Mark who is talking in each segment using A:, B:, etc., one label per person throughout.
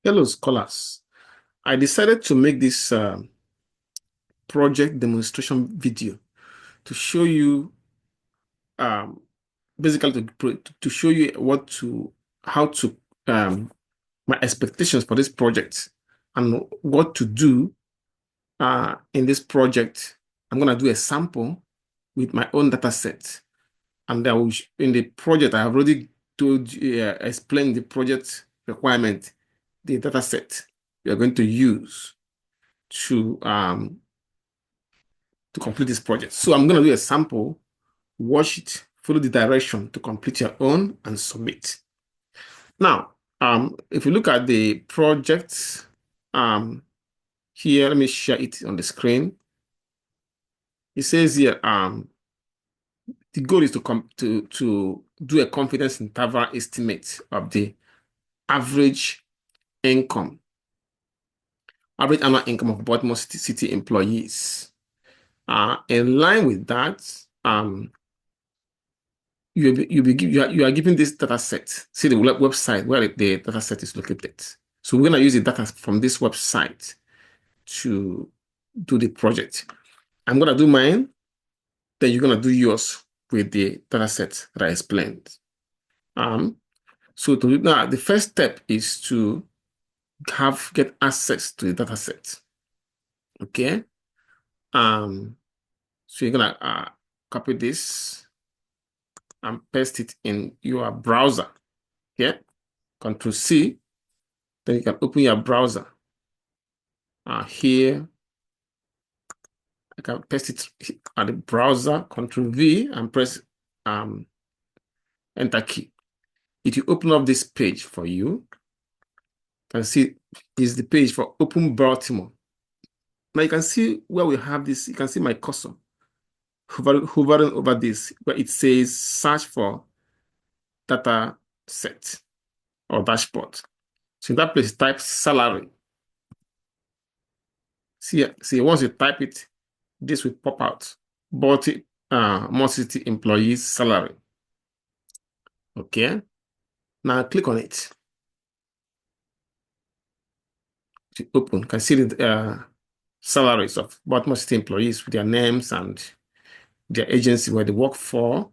A: Hello, scholars. I decided to make this project demonstration video to show you, um, basically to show you how to, my expectations for this project and what to do in this project. I'm going to do a sample with my own data set. And in the project, I have already explained the project requirement, the data set we are going to use to complete this project. So I'm going to do a sample, watch it, follow the direction to complete your own and submit. Now, if you look at the project here, let me share it on the screen. It says here, the goal is to do a confidence interval estimate of the average income, average annual income of Baltimore City employees. In line with that, you are given this data set. See the website where the data set is located. So we're going to use the data from this website to do the project. I'm going to do mine, then you're going to do yours with the data set that I explained. So now the first step is to get access to the data set. Okay. So you're going to copy this and paste it in your browser. Okay. Control C. Then you can open your browser. Here, I can paste it at the browser, Control V, and press Enter key. It will open up this page for you. You can see is the page for Open Baltimore. Now you can see where we have this. You can see my cursor hovering over this, where it says search for data set or dashboard. So in that place, type salary. See, once you type it, this will pop out. Multi employees salary. Okay. Now click on it to open. You can see the salaries of Baltimore City employees with their names and their agency where they work for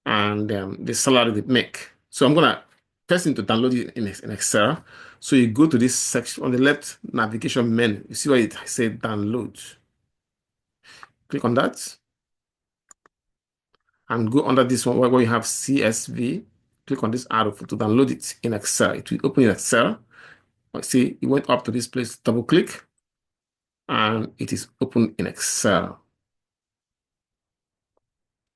A: and the salary they make. So I'm gonna test to download it in Excel. So you go to this section on the left navigation menu. You see where it says download. Click on that and go under this one where you have CSV. Click on this arrow to download it in Excel. It will open in Excel. See, it went up to this place, double click, and it is open in Excel.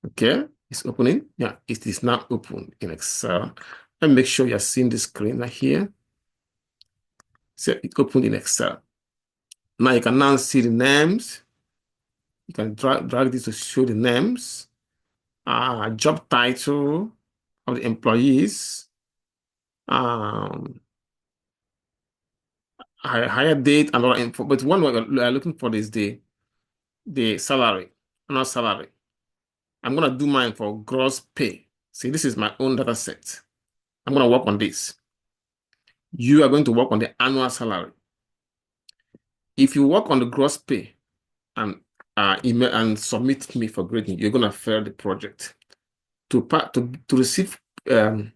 A: Okay, it's opening. Yeah, it is now open in Excel. And make sure you're seeing the screen right here. So it opened in Excel. Now you can now see the names. You can drag this to show the names, job title of the employees, hire date, and other info. But one we are looking for is the salary, annual salary. I'm gonna do mine for gross pay. See, this is my own data set. I'm gonna work on this. You are going to work on the annual salary. If you work on the gross pay and email and submit me for grading, you're gonna fail the project. To receive credit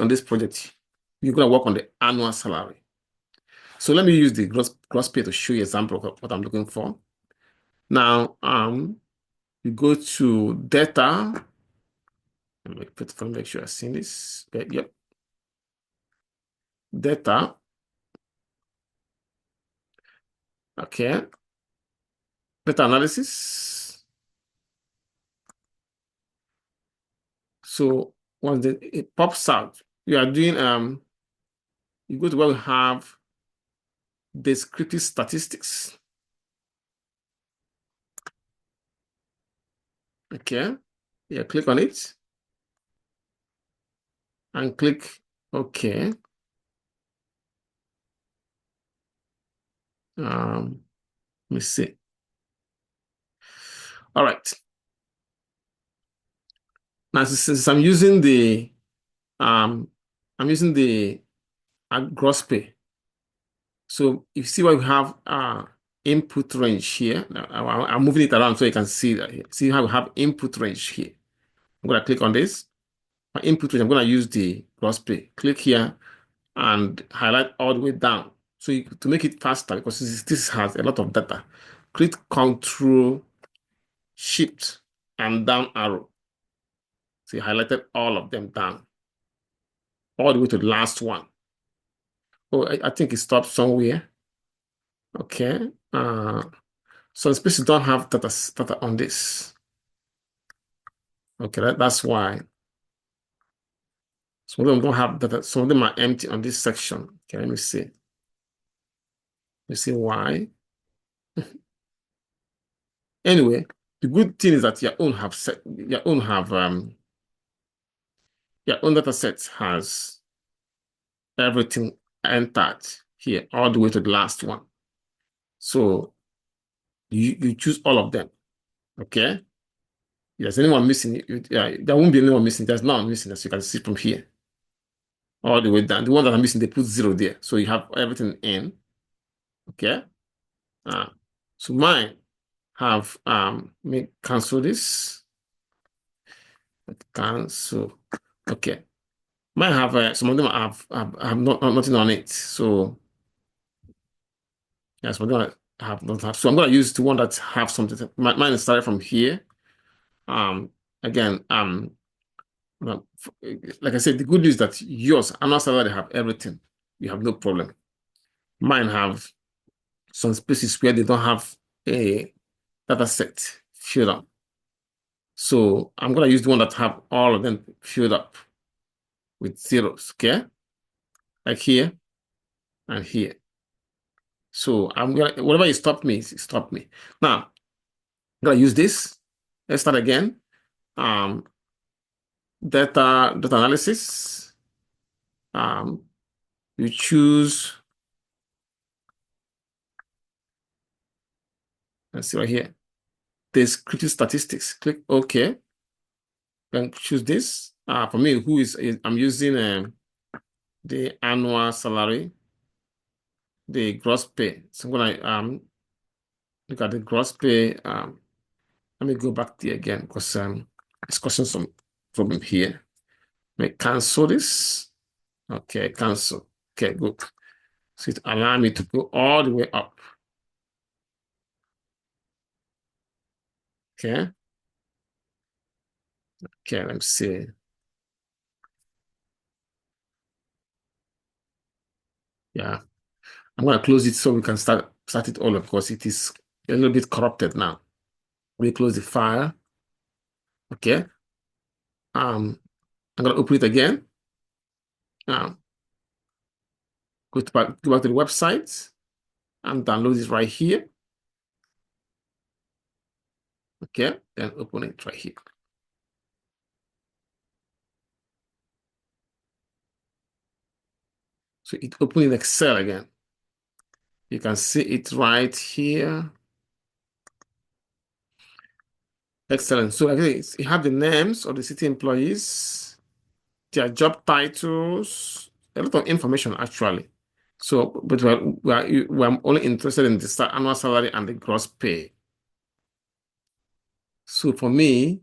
A: on this project, you're gonna work on the annual salary. So let me use the gross pay to show you an example of what I'm looking for. Now, you go to data. Let me make sure I've seen this. Yep. Data. Okay. Data analysis. So once it pops out, you are doing you go to where we have descriptive statistics. Okay. Yeah, click on it and click OK. Let me see. All right. Now, since I'm using the and gross pay. So you see why we have input range here. Now, I'm moving it around so you can see that here. See how we have input range here. I'm going to click on this. My input range, I'm going to use the gross pay. Click here and highlight all the way down. So to make it faster, because this has a lot of data, click Control Shift and down arrow. So you highlighted all of them down, all the way to the last one. Oh, I think it stopped somewhere. Okay. Some spaces don't have data on this. Okay, that's why. Some of them don't have data. Some of them are empty on this section. Okay, let me see. Let me see why. Anyway, the good thing is that your own data set has everything entered here all the way to the last one. So you choose all of them. Okay. If there's anyone missing, there won't be anyone missing. There's none missing, as you can see from here. All the way down. The one that are missing, they put 0 there. So you have everything in. Okay. So mine have me cancel this. Cancel. Okay. Mine have some of them have nothing on it. So yeah, some of them have not have. So I'm gonna use the one that have something. Mine is started from here. Again, well, like I said, the good news is that yours annual salary have everything. You have no problem. Mine have some spaces where they don't have a data set filled up. So I'm gonna use the one that have all of them filled up with zeros, okay? Like here and here. So I'm gonna, whatever you stop me, stop me. Now, I'm gonna use this. Let's start again. Data analysis. You choose, let's see right here, descriptive statistics. Click OK. Then choose this. For me, I'm using the annual salary, the gross pay. So I'm gonna look at the gross pay. Let me go back there again because it's causing some problem here. Let me cancel this. Okay, cancel. Okay, good. So it allow me to go all the way up. Okay. Okay, let me see. Yeah. I'm gonna close it so we can start it all up because it is a little bit corrupted now. We close the file. Okay. I'm gonna open it again. Go back to the website and download it right here. Okay, then open it right here. So it opened in Excel again. You can see it right here. Excellent. So again, you have the names of the city employees, their job titles, a lot of information actually. So, but we're only interested in the annual salary and the gross pay. So for me,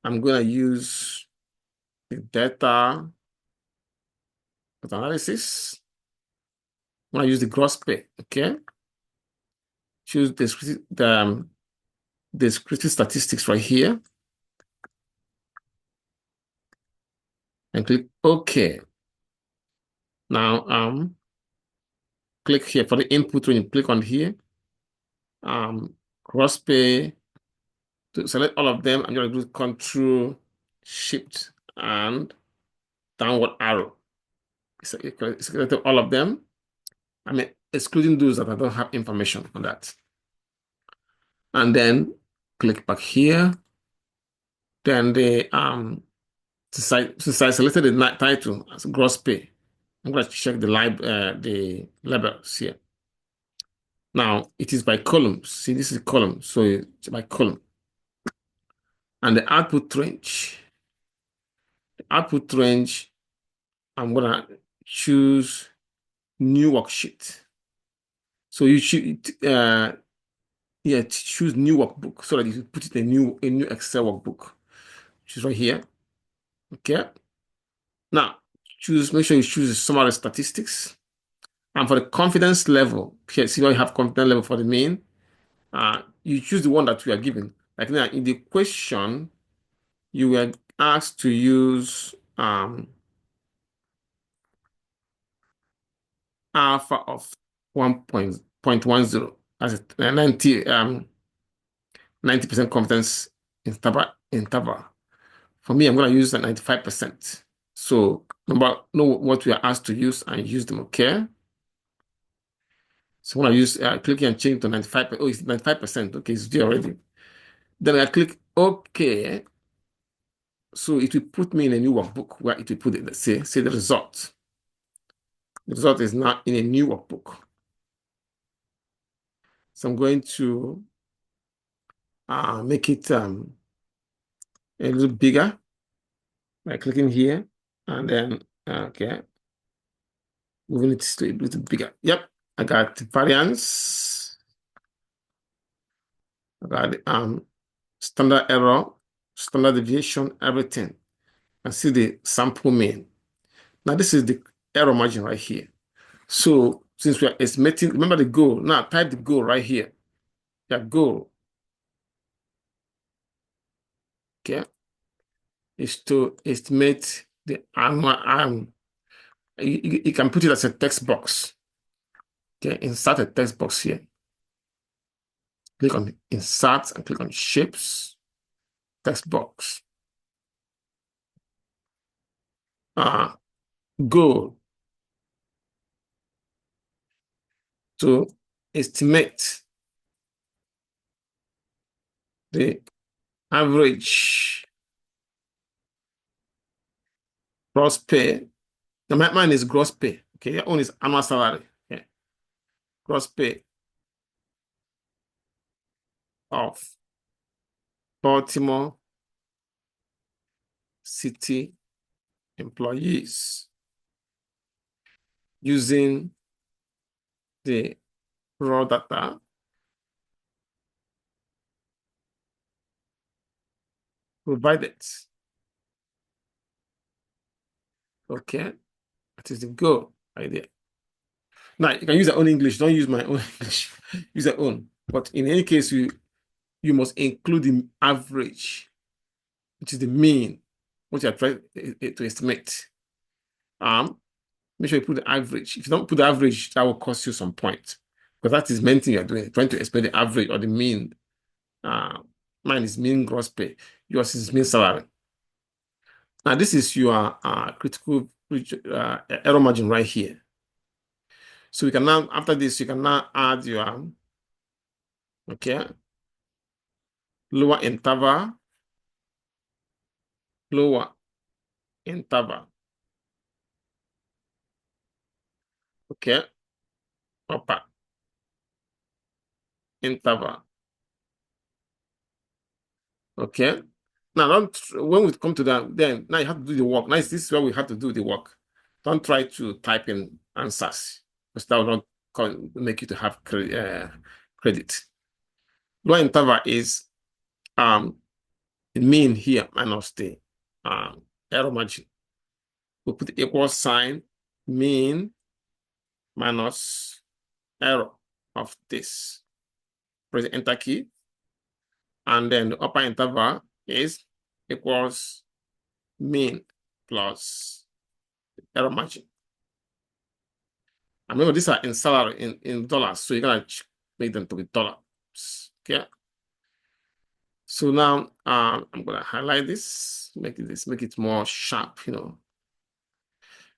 A: I'm going to use the data analysis. I'm going to use the gross pay. Okay. Choose the descriptive statistics right here and click OK. Now, click here for the input. When you click on here, gross pay, to select all of them, I'm going to do Control Shift and downward arrow. Select all of them. I mean, excluding those that I don't have information on that. And click back here. Then since I selected the title as gross pay, I'm going to check the labels here. Now it is by columns. See, this is a column, so it's by column. And the output range. I'm gonna choose new worksheet. So you should choose new workbook so that you put it in a new Excel workbook, which is right here. Okay. Now make sure you choose the summary statistics. And for the confidence level, here, see where you have confidence level for the mean. You choose the one that we are given. Like now in the question, you were asked to use alpha of 1.10 as a 90% confidence interval. For me, I'm going to use that 95%. So know what we are asked to use and use them, okay? So when I use, click here and change to 95%. Oh, it's 95%. Okay, it's there already. Then I click OK. So it will put me in a new workbook where it will put it, say the result. The result is now in a new workbook. So I'm going to make it a little bigger by clicking here and then, okay, moving it to a little bigger. Yep, I got variance. I got standard error, standard deviation, everything. And see the sample mean. Now this is the error margin right here. So since we are estimating, remember the goal. Now type the goal right here. Your goal, okay, is to estimate the annual. You can put it as a text box. Okay, insert a text box here. Click on insert and click on shapes, text box. Goal to estimate the average gross pay. Now, mine is gross pay. Okay, your own is annual salary. Okay, gross pay of Baltimore City employees using the raw data provided. Okay, that is the goal idea. Now you can use your own English. Don't use my own English. Use your own. But in any case, you must include the average, which is the mean, what you're trying to estimate. Make sure you put the average. If you don't put the average, that will cost you some points. Because that is the main thing you're doing, trying to estimate the average or the mean. Mine is mean gross pay. Yours is mean salary. Now, this is your critical error margin right here. So we can now, after this, you can now add your, okay, lower interval, okay, upper interval, okay. Now, when we come to that, then now you have to do the work. Now, this is where we have to do the work. Don't try to type in answers, because that will not make you to have credit. Lower interval is the mean here minus the error margin. We put the equal sign, mean minus error of this. Press the enter key. And then the upper interval is equals mean plus error margin. And remember, these are in salary, in dollars. So you're going to make them to be dollars. Okay. So now I'm going to highlight this, make it more sharp, you know.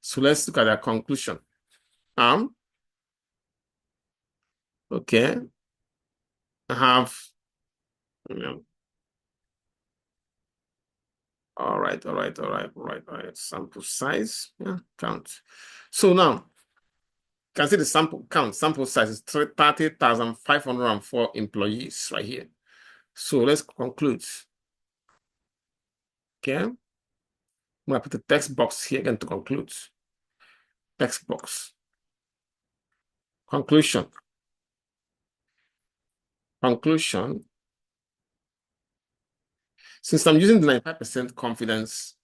A: So let's look at the conclusion. Okay. I have, you know, all right. Sample size, yeah, count. So now, you can see the sample size is 30,504 employees right here. So let's conclude. Okay. I'm going to put the text box here again to conclude. text box. Conclusion. Conclusion. Since I'm using the 95% confidence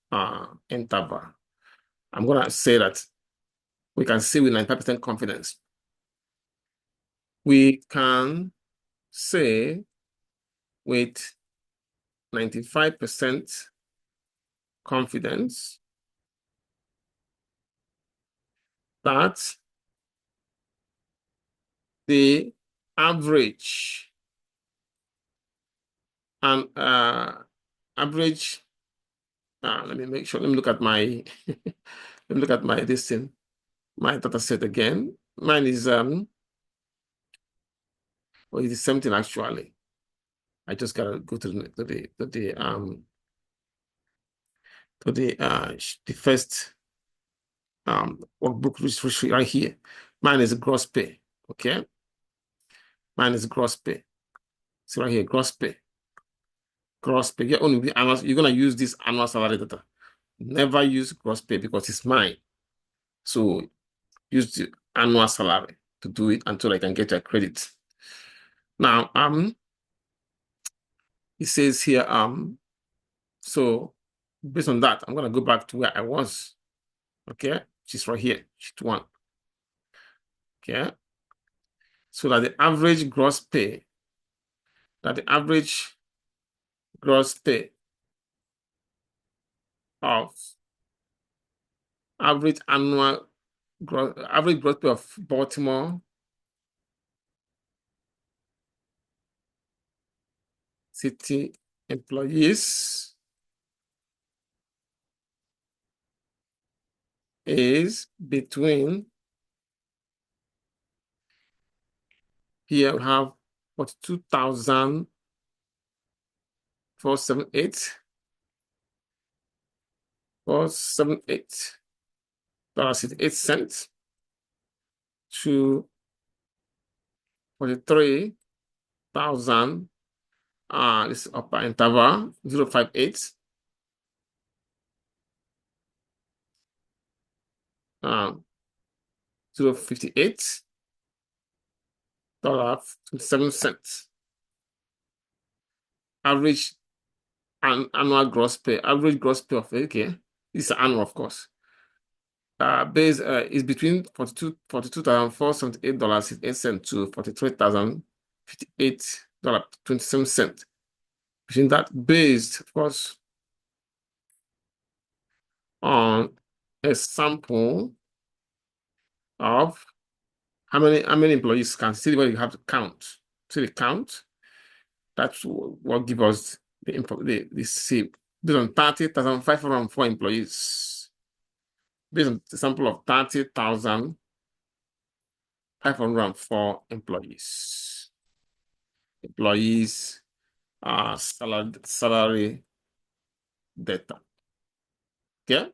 A: interval, I'm going to say that we can say with 95% confidence. We can say with 95% confidence that the average and average, let me make sure, let me look at my let me look at my this thing, my data set again. Mine is well, it is something actually. I just gotta go to the first workbook which right here. Mine is gross pay. Okay, mine is gross pay. See right here, gross pay. Gross pay. You're only annual, you're gonna use this annual salary data. Never use gross pay because it's mine. So use the annual salary to do it until I can get your credit. Now it says here so based on that, I'm gonna go back to where I was. Okay, she's right here, sheet 1. Okay, so that the average gross pay, of average gross pay of Baltimore City employees is between, here we have 42,478 $478.68 to 43,000, this upper interval 058 $058 $0.27. Average annual gross pay, average gross pay of, okay, this is annual, of course. Base is between $42,478.68 to $43,058.27. Between that, based, of course, on a sample of how many employees can see what you have to count. See the count. That's what gives us the see based on 30,504 employees. Based on the sample of 30,504 employees. Employees salary data. Okay.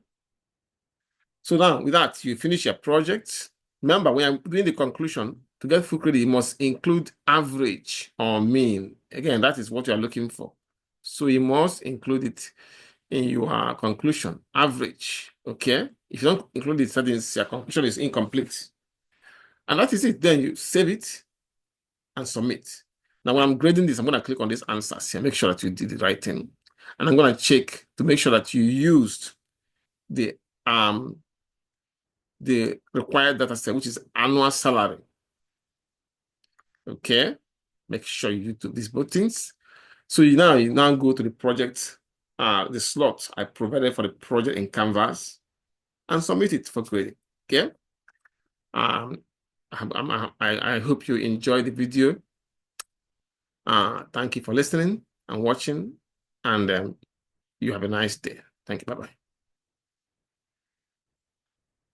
A: So now with that, you finish your project. Remember, when I'm doing the conclusion, to get full credit, you must include average or mean. Again, that is what you are looking for. So you must include it in your conclusion, average. Okay. If you don't include it, that means your conclusion is incomplete. And that is it. Then you save it and submit. Now, when I'm grading this, I'm going to click on this answers here, make sure that you did the right thing. And I'm going to check to make sure that you used the required data set, which is annual salary. Okay, make sure you do these both things. So you now go to the project, the slot I provided for the project in Canvas, and submit it for grading. Okay. I hope you enjoyed the video. Thank you for listening and watching, and you have a nice day. Thank you. Bye-bye.